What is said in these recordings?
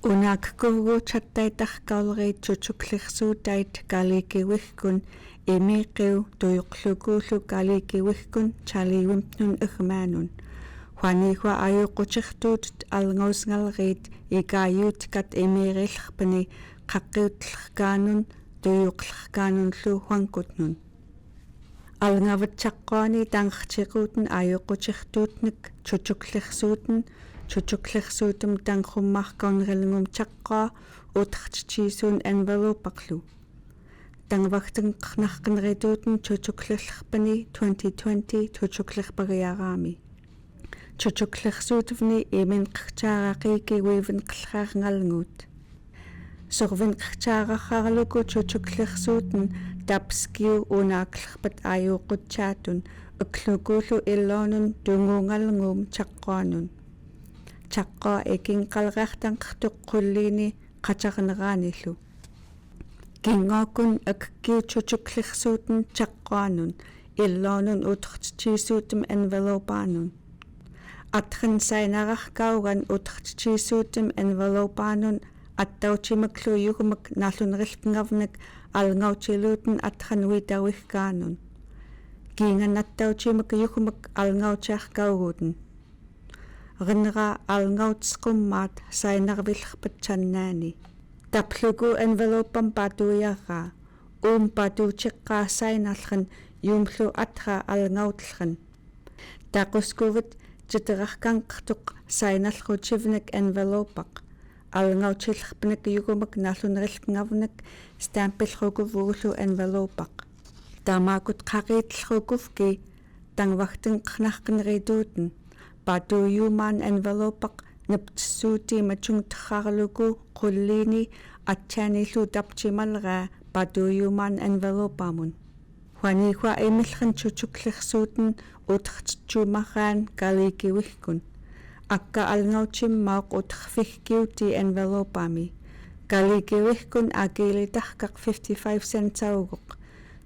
Unaakkuugu chattaitarkauleriit tutuklersuutait kalikiuikkun imiqiu tuyuqlukuullu kalikiuikkun chaliwimtnun igmaanun huanihua ayuqutirtuutut alngausngaleriit ikaayuutikat imirillerpani qaqqiyutlerkaanun tuyuqlerkaanunlu huankutnun alngavatsaqqaani tangertiquuten ayuqutirtuutnik tutuklersuuten tutuklersuutum tangrummarkaunrilngum taqqaa utertitiisuun envelopaqlu tangvagtenqernarqinrituuten tutuklerlerpani 2020 tutuklerpariaraami tutuklersuutuvni iminqertaaraqiiki uivenqerlaarngalnguut sorvinqertaararraarluku tutuklersuuten tapskiu unaaklerpat ayuuqutsaatun uklukuullu illoonun tunguungalngum taqqaanun taqqaa ikinqalreartanqertuqqulliini qatarneraanillu kingaakun akkiu tutuklersuuten taqqaanun illoonun utertitiisuutum envelopaanun atren sainararkaugan utertitiisuutum envelopaanun attautimeklu yugumek naalluneriltngavnek alngautilluuten atren uitauiggaanun kiingannattautimek yugumek alngautiarkauguuten rinera alngautesqummaat sainarvillerpatsannaani taplugu envelopam patuiarraa patuutiqqaa sainarleren yumlu atra alngautleren taquskuvit titerarkanqertuq sainallrutivnek envelopaq alngautillerpnek yugumek naalluneriltngavnek stampillrukuvugullu envelopaq tamaakut qaqiitellrukuvki tangvagtenqernarqinrituuten patuyuumaan envelopaq neptissuuti matungterrarluku qulliini atsaanillu taptimalraa patuyuumaan envelopaamun huanihua imilleren tutuklersuuten utertitsuumarraan kalikiuikkun akka alngautimmaaq uterfiggiuti envelopaami kalikiuikkun akiilitarkaq 55 centaugoq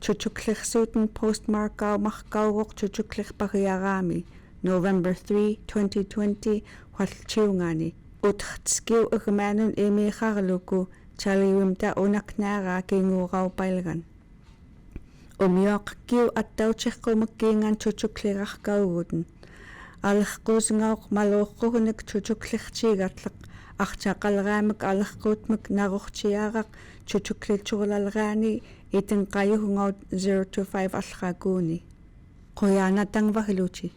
tutuklersuuten postmarkaumarkaugoq tutuklerpariaraami November 3, 2020 hualtiungaani utertskiu igmaanun imiqarluku chaliwimta unaknaaraa kinguuraupailgan umioqkiu attautirqumakkiingan tutuklirarkauguten alerquusngauq maluuqqugunik tutuklertiigatleq artaqalraamek alerquutmek narurtiaaraq tutuklitsurlalraani itenqayuhungaut 0 to 5 allrakuuni quyaanatangvahiluti